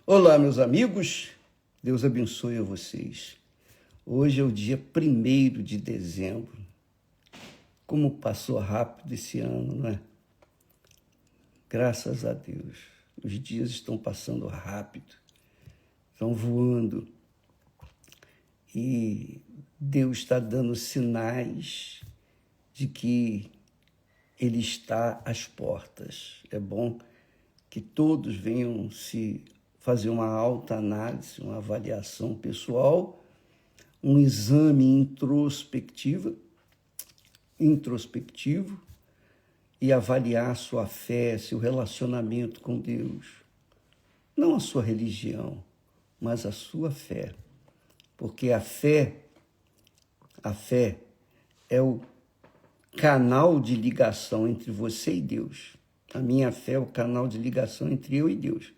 Olá, meus amigos, Deus abençoe a vocês. Hoje é o dia 1º de dezembro. Como passou rápido esse ano, não é? Graças a Deus, os dias estão passando rápido, estão voando. E Deus está dando sinais de que Ele está às portas. É bom que todos venham se fazer uma autoanálise, uma avaliação pessoal, um exame introspectivo e avaliar a sua fé, seu relacionamento com Deus. Não a sua religião, mas a sua fé. Porque a fé é o canal de ligação entre você e Deus. A minha fé é o canal de ligação entre eu e Deus.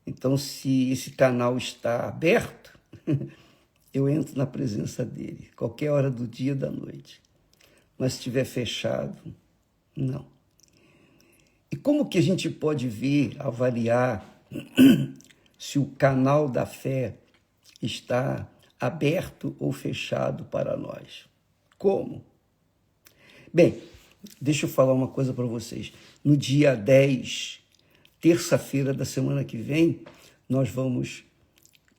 Então, se esse canal está aberto, eu entro na presença dele, qualquer hora do dia e da noite. Mas se estiver fechado, não. E como que a gente pode ver, avaliar se o canal da fé está aberto ou fechado para nós? Como? Bem, deixa eu falar uma coisa para vocês. No dia 10, terça-feira da semana que vem, nós vamos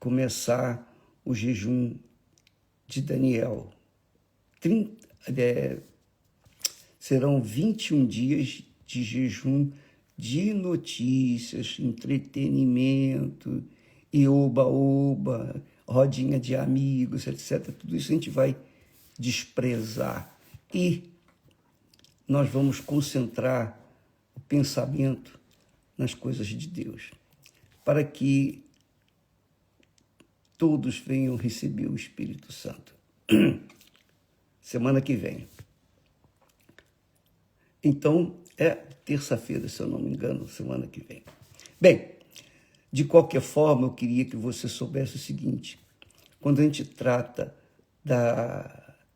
começar o jejum de Daniel. Serão 21 dias de jejum de notícias, entretenimento, e oba-oba, rodinha de amigos, etc. Tudo isso a gente vai desprezar. E nós vamos concentrar o pensamento nas coisas de Deus, para que todos venham receber o Espírito Santo. Semana que vem. Então, é terça-feira, se eu não me engano, semana que vem. Bem, de qualquer forma, eu queria que você soubesse o seguinte: quando a gente trata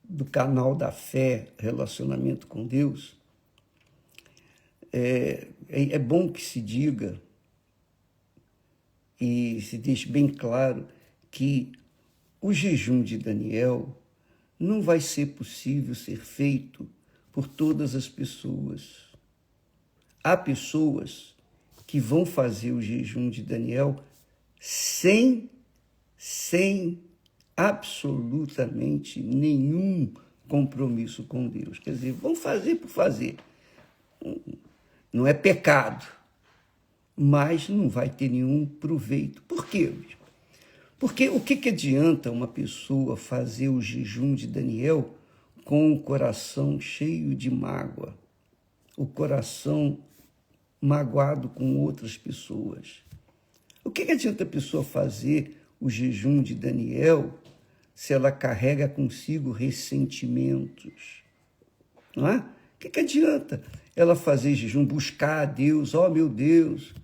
do canal da fé, relacionamento com Deus, é bom que se diga e se deixe bem claro que o jejum de Daniel não vai ser possível ser feito por todas as pessoas. Há pessoas que vão fazer o jejum de Daniel sem absolutamente nenhum compromisso com Deus. Quer dizer, vão fazer por fazer. Não é pecado, mas não vai ter nenhum proveito. Por quê? Porque o que adianta uma pessoa fazer o jejum de Daniel com o coração cheio de mágoa, o coração magoado com outras pessoas? O que adianta a pessoa fazer o jejum de Daniel se ela carrega consigo ressentimentos? Não é? O que adianta ela fazer jejum, buscar a Deus, oh meu Deus,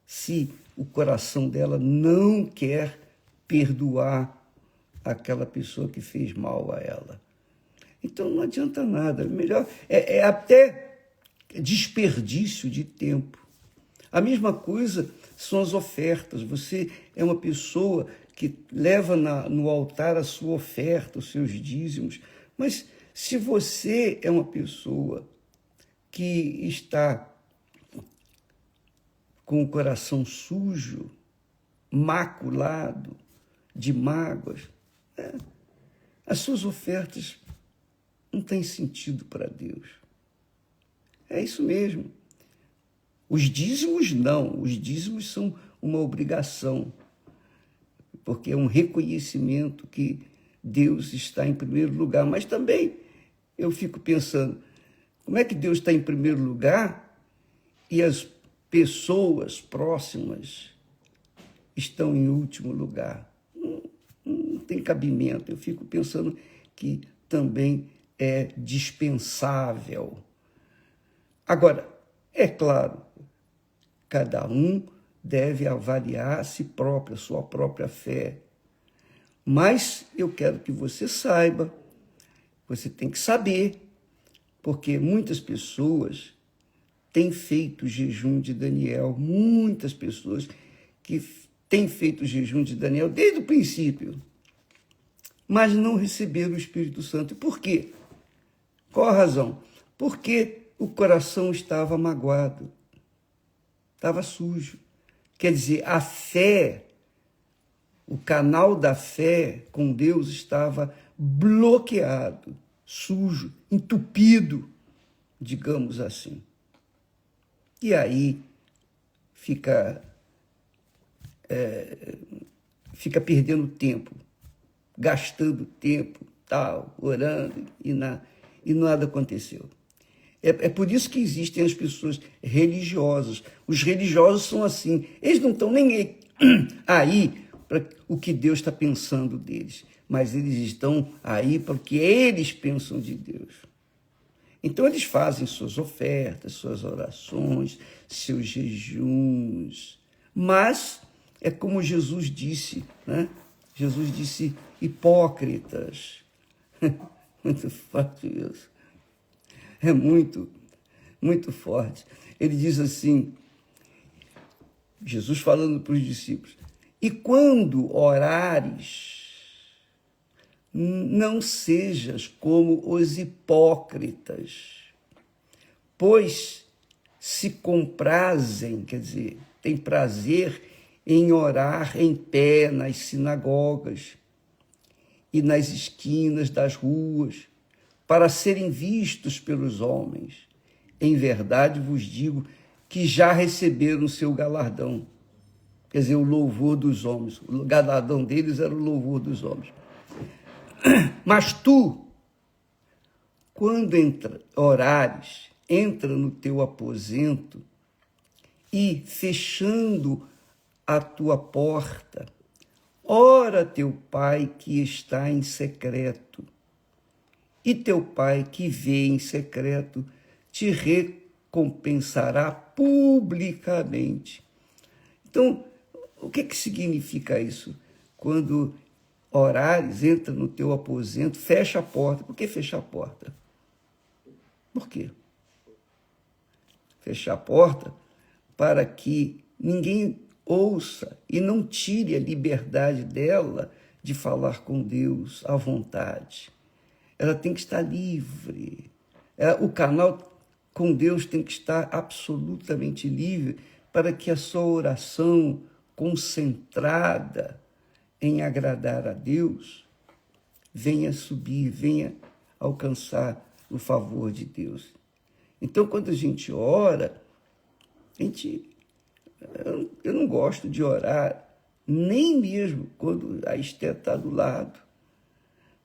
se o coração dela não quer perdoar aquela pessoa que fez mal a ela? Então não adianta nada. Melhor é até desperdício de tempo. A mesma coisa são as ofertas. Você é uma pessoa que leva no altar a sua oferta, os seus dízimos, mas se você é uma pessoa que está com o coração sujo, maculado de mágoas, as suas ofertas não têm sentido para Deus. É isso mesmo. Os dízimos não, os dízimos são uma obrigação, porque é um reconhecimento que Deus está em primeiro lugar. Mas também eu fico pensando, como é que Deus está em primeiro lugar e as pessoas próximas estão em último lugar? Não tem cabimento. Eu fico pensando que também é dispensável. Agora, é claro, cada um deve avaliar a si próprio, a sua própria fé. Mas eu quero que você saiba, você tem que saber, porque muitas pessoas têm feito o jejum de Daniel, muitas pessoas que têm feito o jejum de Daniel desde o princípio, mas não receberam o Espírito Santo. E por quê? Qual a razão? Porque o coração estava magoado, estava sujo. Quer dizer, a fé, o canal da fé com Deus estava bloqueado, sujo, entupido, digamos assim. E aí fica perdendo tempo, gastando tempo, tal, orando, e nada aconteceu. É por isso que existem as pessoas religiosas. Os religiosos são assim, eles não estão nem aí para o que Deus está pensando deles, mas eles estão aí para o que eles pensam de Deus. Então eles fazem suas ofertas, suas orações, seus jejuns, mas é como Jesus disse, né? Jesus disse, hipócritas. Muito forte isso. É muito, muito forte. Ele diz assim, Jesus falando para os discípulos, e quando orares, não sejas como os hipócritas, pois se comprazem, quer dizer, têm prazer em orar em pé nas sinagogas e nas esquinas das ruas, para serem vistos pelos homens. Em verdade vos digo que já receberam o seu galardão. Quer dizer, o louvor dos homens. O galardão deles era o louvor dos homens. Mas tu, quando orares, entra no teu aposento e, fechando a tua porta, ora teu pai que está em secreto, e teu pai que vê em secreto te recompensará publicamente. Então, o que significa isso? Quando orares, entra no teu aposento, fecha a porta. Por que fechar a porta? Por quê? Fechar a porta para que ninguém ouça e não tire a liberdade dela de falar com Deus à vontade. Ela tem que estar livre. O canal com Deus tem que estar absolutamente livre para que a sua oração concentrada em agradar a Deus venha subir, venha alcançar o favor de Deus. Então, quando a gente ora, eu não gosto de orar, nem mesmo quando a Esther está do lado,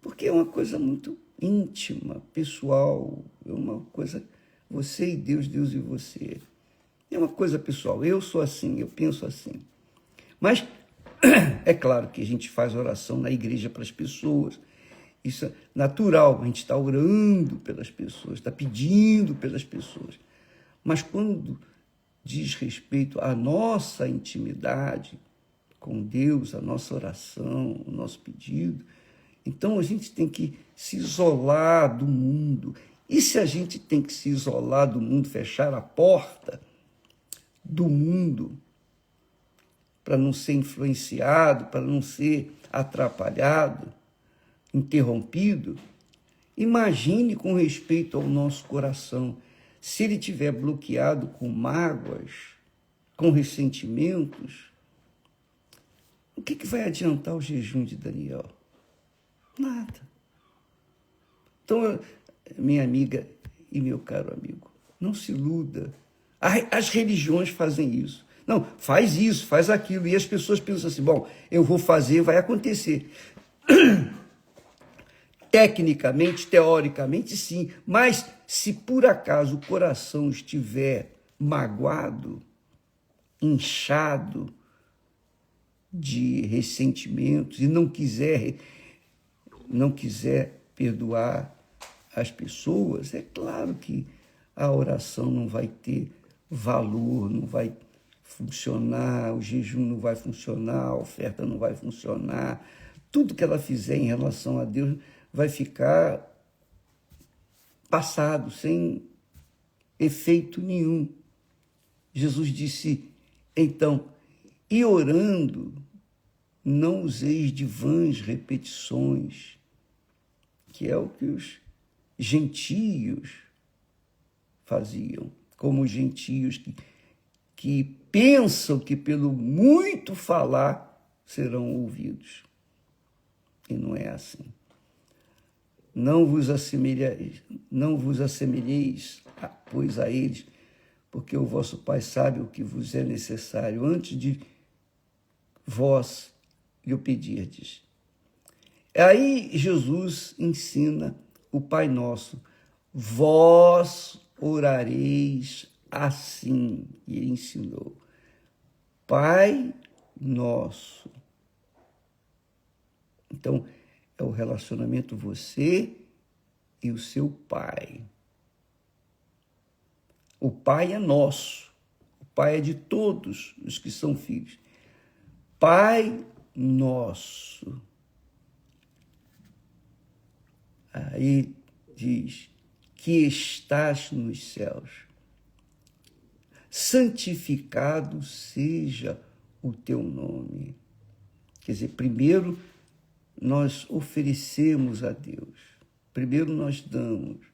porque é uma coisa muito íntima, pessoal, é uma coisa, você e Deus, Deus e você. É uma coisa pessoal, eu sou assim, eu penso assim. Mas é claro que a gente faz oração na igreja para as pessoas, isso é natural, a gente está orando pelas pessoas, está pedindo pelas pessoas. Mas quando diz respeito à nossa intimidade com Deus, a nossa oração, o nosso pedido, então a gente tem que se isolar do mundo. E se a gente tem que se isolar do mundo, fechar a porta do mundo, para não ser influenciado, para não ser atrapalhado, interrompido, imagine com respeito ao nosso coração, se ele estiver bloqueado com mágoas, com ressentimentos, o que vai adiantar o jejum de Daniel? Nada. Então, minha amiga e meu caro amigo, não se iluda. As religiões fazem isso. Não, faz isso, faz aquilo. E as pessoas pensam assim, bom, eu vou fazer, vai acontecer. Tecnicamente, teoricamente, sim. Mas se por acaso o coração estiver magoado, inchado de ressentimentos e não quiser perdoar as pessoas, é claro que a oração não vai ter valor, não vai funcionar, o jejum não vai funcionar, a oferta não vai funcionar. Tudo que ela fizer em relação a Deus vai ficar passado, sem efeito nenhum. Jesus disse, então, E orando, não useis de vãs repetições, que é o que os gentios faziam, como os gentios que pensam que pelo muito falar serão ouvidos. E não é assim. Não vos assemelheis, pois, a eles, porque o vosso Pai sabe o que vos é necessário antes de vós lhe o pedirdes. Aí Jesus ensina o Pai Nosso. Vós orareis assim. E ele ensinou. Pai Nosso. Então, é o relacionamento você e o seu Pai. O Pai é nosso. O Pai é de todos os que são filhos. Pai Nosso. Aí diz, que estás nos céus, santificado seja o teu nome. Quer dizer, primeiro nós oferecemos a Deus, primeiro nós damos,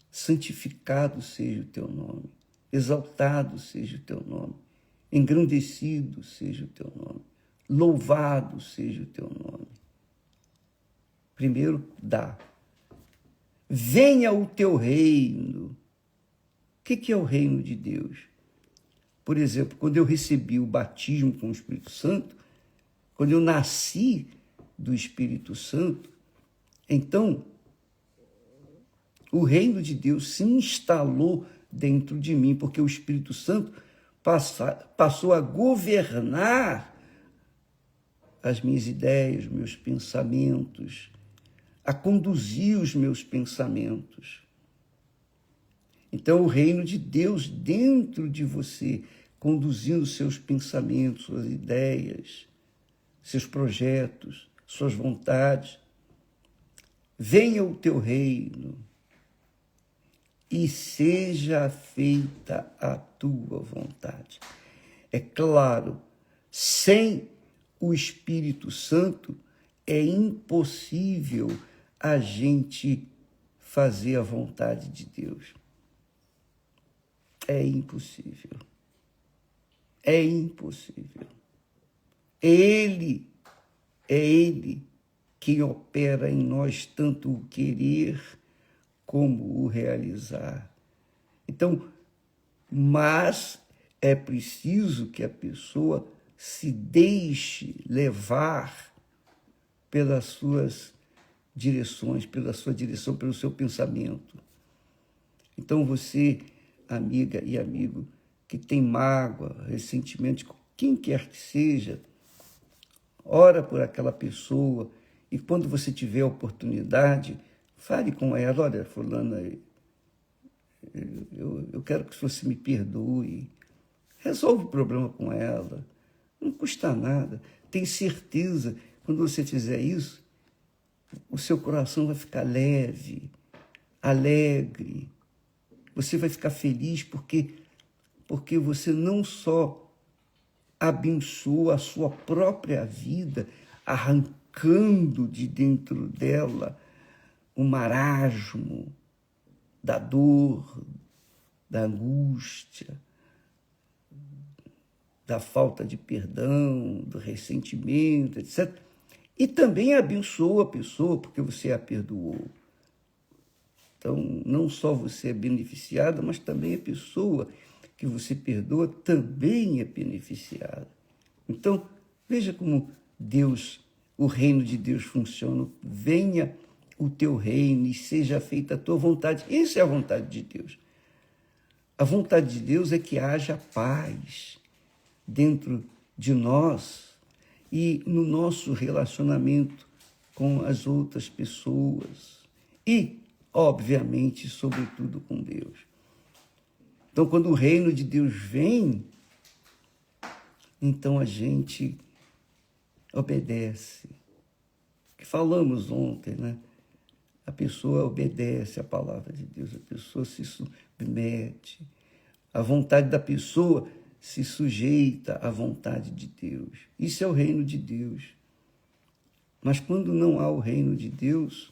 santificado seja o teu nome, exaltado seja o teu nome, engrandecido seja o teu nome, louvado seja o teu nome. Primeiro dá. Venha o teu reino. O que é o reino de Deus? Por exemplo, quando eu recebi o batismo com o Espírito Santo, quando eu nasci do Espírito Santo, então o reino de Deus se instalou dentro de mim, porque o Espírito Santo passou a governar as minhas ideias, meus pensamentos, a conduzir os meus pensamentos. Então, o reino de Deus dentro de você, conduzindo seus pensamentos, suas ideias, seus projetos, suas vontades. Venha o teu reino e seja feita a tua vontade. É claro, sem o Espírito Santo é impossível a gente fazer a vontade de Deus. É impossível. É impossível. É Ele quem opera em nós tanto o querer como o realizar. Então, mas é preciso que a pessoa se deixe levar pelas suas direções, pela sua direção, pelo seu pensamento. Então você, amiga e amigo, que tem mágoa, ressentimento, quem quer que seja, ora por aquela pessoa e quando você tiver a oportunidade, fale com ela, olha, fulana, eu quero que você me perdoe. Resolve o problema com ela. Não custa nada. Tem certeza, quando você fizer isso, o seu coração vai ficar leve, alegre. Você vai ficar feliz porque você não só abençoa a sua própria vida, arrancando de dentro dela o marasmo da dor, da angústia, da falta de perdão, do ressentimento, etc. E também abençoa a pessoa porque você a perdoou. Então, não só você é beneficiada, mas também a pessoa que você perdoa também é beneficiada. Então, veja como Deus, o reino de Deus funciona. Venha o teu reino e seja feita a tua vontade. Essa é a vontade de Deus. A vontade de Deus é que haja paz dentro de nós e no nosso relacionamento com as outras pessoas e, obviamente, sobretudo com Deus. Então, quando o reino de Deus vem, então a gente obedece. Que falamos ontem, né? A pessoa obedece à palavra de Deus, a pessoa se submete. A vontade da pessoa se sujeita à vontade de Deus. Isso é o reino de Deus. Mas quando não há o reino de Deus,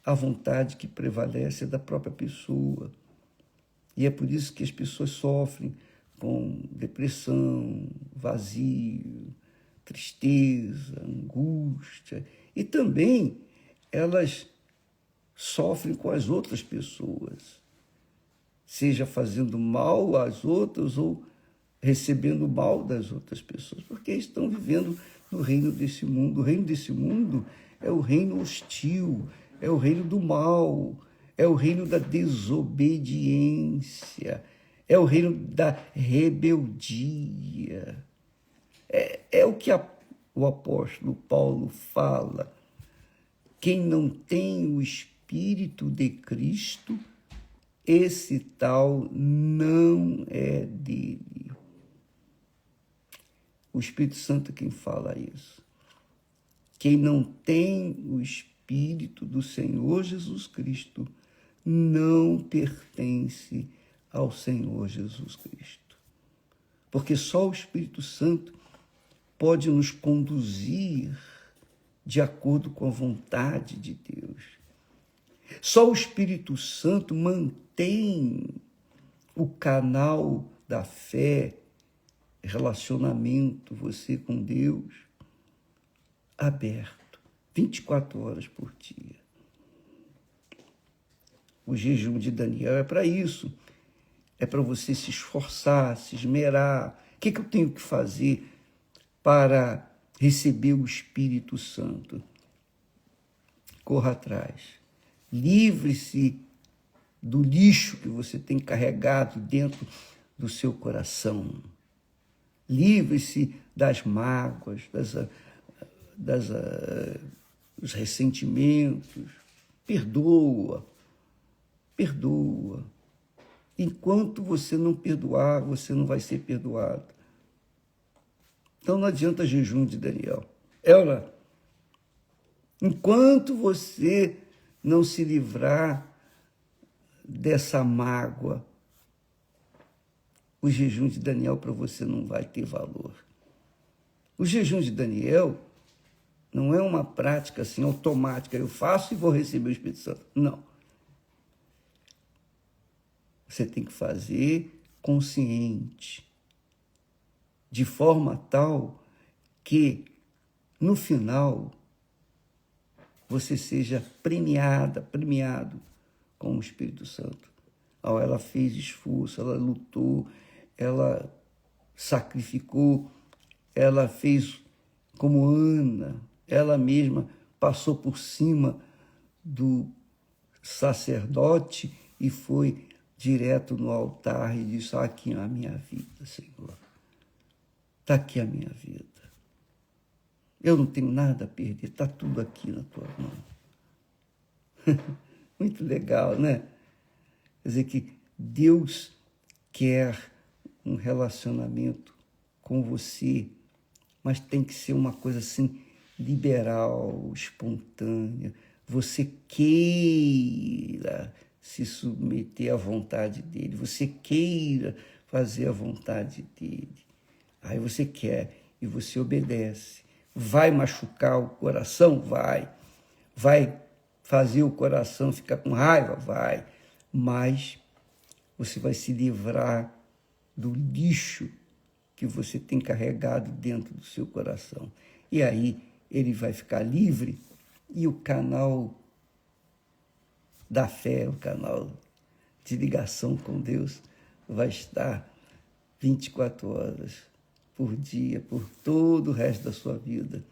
a vontade que prevalece é da própria pessoa. E é por isso que as pessoas sofrem com depressão, vazio, tristeza, angústia. E também elas sofrem com as outras pessoas, seja fazendo mal às outras ou recebendo mal das outras pessoas, porque estão vivendo no reino desse mundo. O reino desse mundo é o reino hostil, é o reino do mal, é o reino da desobediência, é o reino da rebeldia. É o que o apóstolo Paulo fala. Quem não tem o Espírito de Cristo, esse tal não é dele. O Espírito Santo é quem fala isso. Quem não tem o Espírito do Senhor Jesus Cristo não pertence ao Senhor Jesus Cristo. Porque só o Espírito Santo pode nos conduzir de acordo com a vontade de Deus. Só o Espírito Santo mantém o canal da fé, relacionamento, você com Deus, aberto, 24 horas por dia. O jejum de Daniel é para isso. É para você se esforçar, se esmerar. O que eu tenho que fazer para receber o Espírito Santo? Corra atrás. Livre-se do lixo que você tem carregado dentro do seu coração. Livre-se das mágoas, dos ressentimentos. Perdoa. Enquanto você não perdoar, você não vai ser perdoado. Então não adianta jejum de Daniel. Ela, enquanto você não se livrar dessa mágoa, o jejum de Daniel para você não vai ter valor. O jejum de Daniel não é uma prática assim automática, eu faço e vou receber o Espírito Santo. Não. Você tem que fazer consciente, de forma tal que, no final, você seja premiado com o Espírito Santo. Ela fez esforço, ela lutou, ela sacrificou, ela fez como Ana, ela mesma passou por cima do sacerdote e foi direto no altar e disse: aqui é a minha vida, Senhor. Está aqui a minha vida. Eu não tenho nada a perder, está tudo aqui na tua mão. Muito legal, né? Quer dizer que Deus quer um relacionamento com você, mas tem que ser uma coisa assim, liberal, espontânea. Você queira se submeter à vontade dele, você queira fazer a vontade dele. Aí você quer e você obedece. Vai machucar o coração? Vai. Vai fazer o coração ficar com raiva? Vai. Mas você vai se livrar do lixo que você tem carregado dentro do seu coração. E aí ele vai ficar livre e o canal da fé, o canal de ligação com Deus vai estar 24 horas por dia, por todo o resto da sua vida,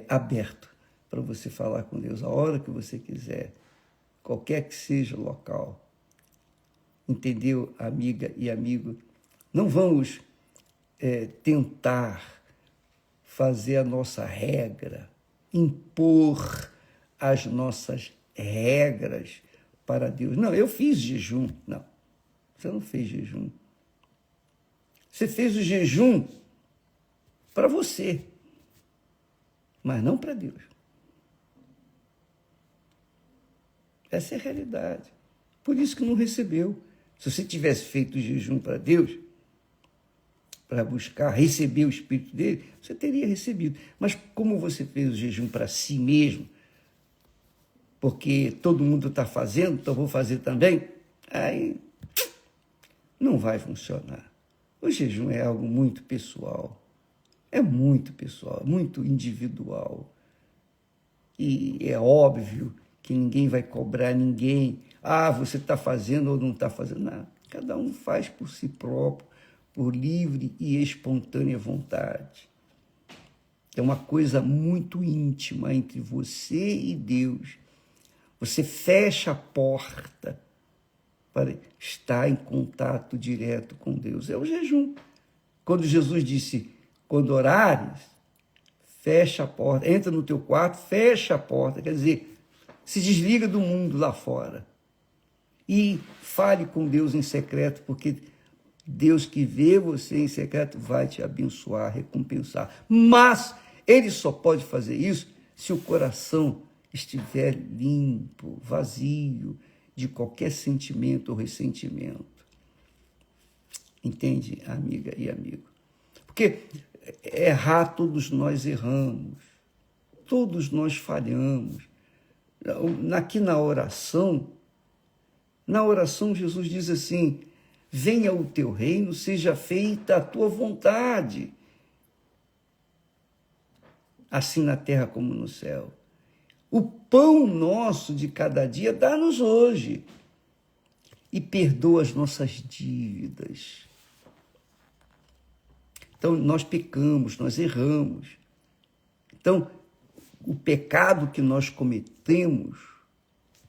aberto para você falar com Deus a hora que você quiser, qualquer que seja o local. Entendeu, amiga e amigo? Não vamos tentar fazer a nossa regra, impor as nossas regras para Deus. Não, eu fiz jejum. Não, você não fez jejum. Você fez o jejum para você, mas não para Deus. Essa é a realidade. Por isso que não recebeu. Se você tivesse feito o jejum para Deus, para buscar receber o Espírito dele, você teria recebido. Mas como você fez o jejum para si mesmo, porque todo mundo está fazendo, então vou fazer também, aí não vai funcionar. O jejum é algo muito pessoal, muito individual. E é óbvio que ninguém vai cobrar ninguém. Ah, você está fazendo ou não está fazendo nada. Cada um faz por si próprio, por livre e espontânea vontade. É uma coisa muito íntima entre você e Deus. Você fecha a porta para estar em contato direto com Deus. É o jejum. Quando Jesus disse, quando orares, fecha a porta, entra no teu quarto, fecha a porta, quer dizer, se desliga do mundo lá fora e fale com Deus em secreto, porque Deus que vê você em secreto vai te abençoar, recompensar. Mas ele só pode fazer isso se o coração estiver limpo, vazio de qualquer sentimento ou ressentimento. Entende, amiga e amigo? Porque errar, todos nós erramos, todos nós falhamos. Aqui na oração Jesus diz assim, venha o teu reino, seja feita a tua vontade, assim na terra como no céu. O pão nosso de cada dia dá-nos hoje e perdoa as nossas dívidas. Então, nós pecamos, nós erramos. Então, o pecado que nós cometemos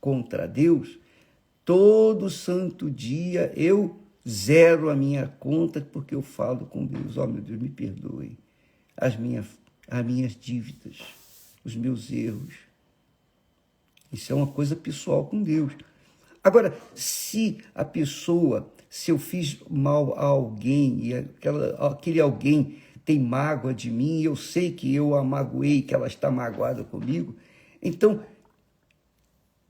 contra Deus, todo santo dia eu zero a minha conta porque eu falo com Deus. Ó, meu Deus, me perdoe as minhas dívidas, os meus erros. Isso é uma coisa pessoal com Deus. Agora, se eu fiz mal a alguém e aquele alguém tem mágoa de mim, eu sei que eu a magoei, que ela está magoada comigo, então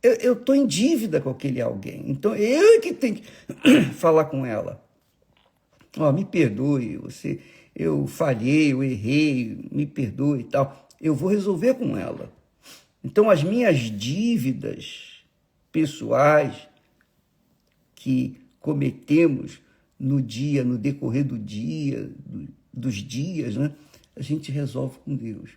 eu estou em dívida com aquele alguém. Então eu que tenho que falar com ela. Ó, me perdoe, eu falhei, eu errei, me perdoe e tal. Eu vou resolver com ela. Então, as minhas dívidas pessoais que cometemos no decorrer do dia, dos dias, né? A gente resolve com Deus.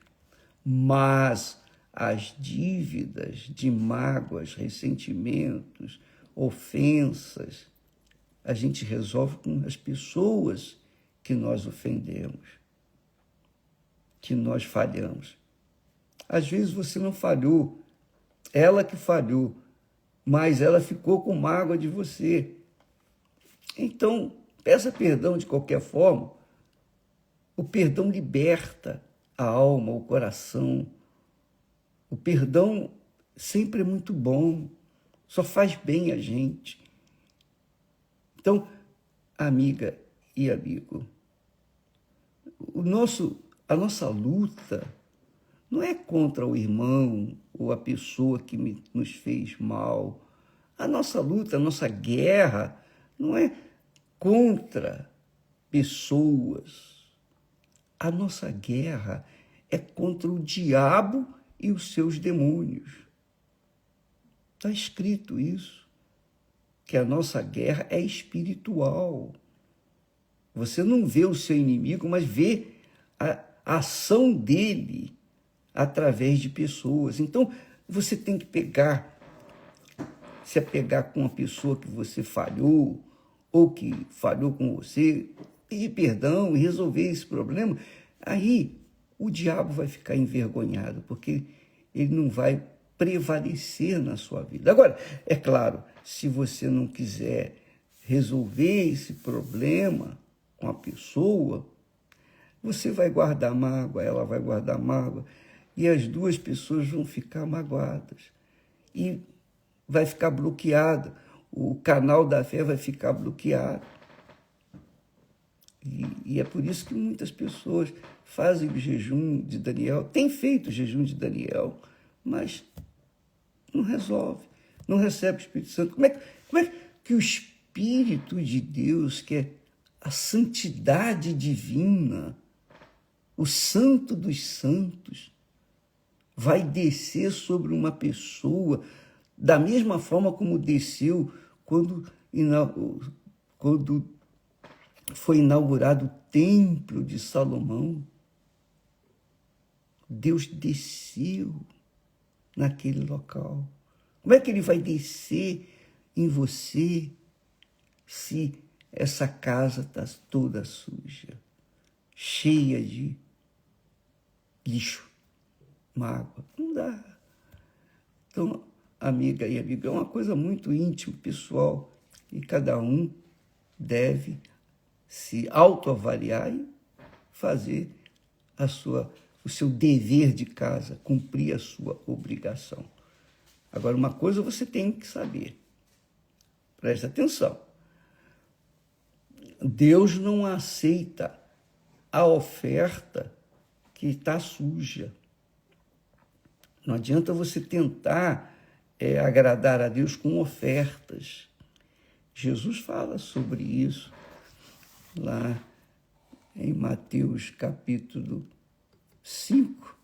Mas as dívidas de mágoas, ressentimentos, ofensas, a gente resolve com as pessoas que nós ofendemos, que nós falhamos. Às vezes você não falhou, ela que falhou, mas ela ficou com mágoa de você. Então, peça perdão de qualquer forma. O perdão liberta a alma, o coração. O perdão sempre é muito bom, só faz bem a gente. Então, amiga e amigo, a nossa luta não é contra o irmão ou a pessoa que nos fez mal. A nossa luta, a nossa guerra não é contra pessoas. A nossa guerra é contra o diabo e os seus demônios. Está escrito isso, que a nossa guerra é espiritual. Você não vê o seu inimigo, mas vê a ação dele através de pessoas. Então, você tem que se apegar com uma pessoa que você falhou, ou que falhou com você, pedir perdão e resolver esse problema. Aí, o diabo vai ficar envergonhado, porque ele não vai prevalecer na sua vida. Agora, é claro, se você não quiser resolver esse problema com a pessoa, você vai guardar mágoa, ela vai guardar mágoa, e as duas pessoas vão ficar magoadas. E vai ficar bloqueado. O canal da fé vai ficar bloqueado. E é por isso que muitas pessoas fazem o jejum de Daniel, têm feito o jejum de Daniel, mas não resolve, não recebe o Espírito Santo. Como é que o Espírito de Deus quer a santidade divina, o santo dos santos, vai descer sobre uma pessoa da mesma forma como desceu quando foi inaugurado o Templo de Salomão. Deus desceu naquele local. Como é que ele vai descer em você se essa casa está toda suja, cheia de lixo, mágoa? Não dá. Então, amiga e amigo, é uma coisa muito íntima, pessoal, e cada um deve se autoavaliar e fazer o seu dever de casa, cumprir a sua obrigação. Agora, uma coisa você tem que saber, preste atenção, Deus não aceita a oferta que está suja. Não adianta você tentar agradar a Deus com ofertas. Jesus fala sobre isso lá em Mateus capítulo 5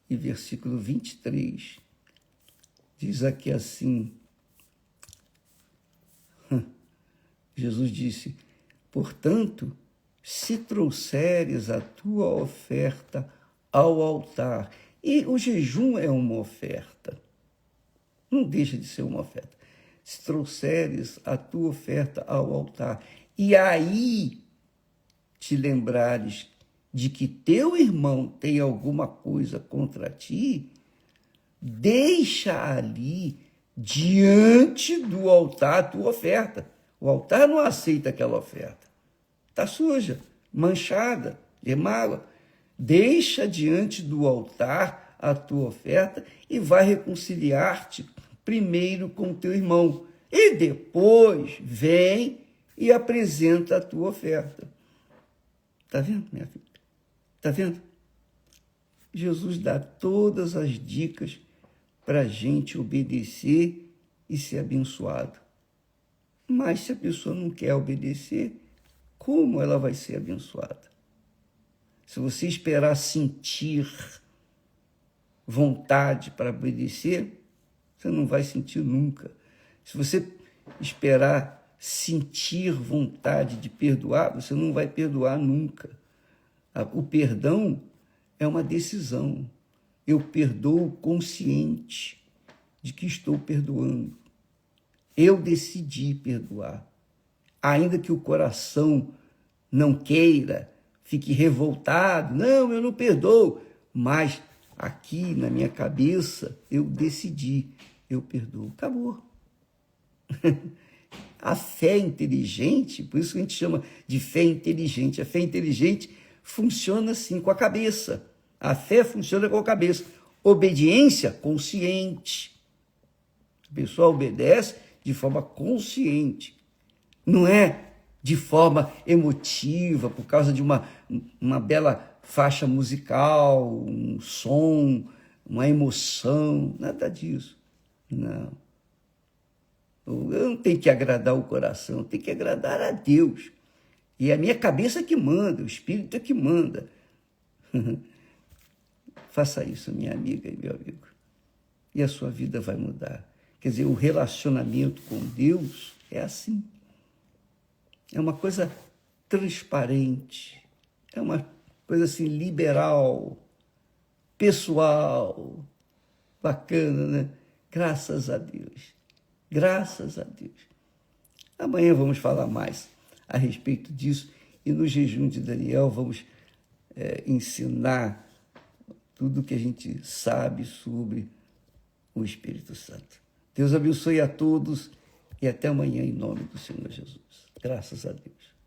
e versículo 23. Diz aqui assim, Jesus disse: portanto, se trouxeres a tua oferta ao altar, e o jejum é uma oferta, não deixa de ser uma oferta. Se trouxeres a tua oferta ao altar, e aí te lembrares de que teu irmão tem alguma coisa contra ti, deixa ali, diante do altar, a tua oferta. O altar não aceita aquela oferta. Está suja, manchada, de mágoa. Deixa diante do altar a tua oferta e vai reconciliar-te primeiro com teu irmão. E depois vem e apresenta a tua oferta. Está vendo, minha filha? Está vendo? Jesus dá todas as dicas para a gente obedecer e ser abençoado. Mas se a pessoa não quer obedecer, como ela vai ser abençoada? Se você esperar sentir vontade para obedecer, você não vai sentir nunca. Se você esperar sentir vontade de perdoar, você não vai perdoar nunca. O perdão é uma decisão. Eu perdoo consciente de que estou perdoando. Eu decidi perdoar. Ainda que o coração não queira, fique revoltado, não, eu não perdoo, mas aqui na minha cabeça eu decidi, eu perdoo. Acabou. A fé inteligente, por isso que a gente chama de fé inteligente. A fé inteligente funciona assim, com a cabeça. A fé funciona com a cabeça. Obediência consciente. A pessoa obedece de forma consciente. Não é de forma emotiva, por causa de uma bela faixa musical, um som, uma emoção, nada disso. Não. Eu não tenho que agradar o coração, eu tenho que agradar a Deus. E é a minha cabeça que manda, o Espírito é que manda. Faça isso, minha amiga e meu amigo. E a sua vida vai mudar. Quer dizer, o relacionamento com Deus é assim. É uma coisa transparente. É uma coisa assim liberal, pessoal, bacana, né? Graças a Deus. Graças a Deus. Amanhã vamos falar mais a respeito disso e no jejum de Daniel vamos ensinar tudo que a gente sabe sobre o Espírito Santo. Deus abençoe a todos e até amanhã em nome do Senhor Jesus. Graças a Deus.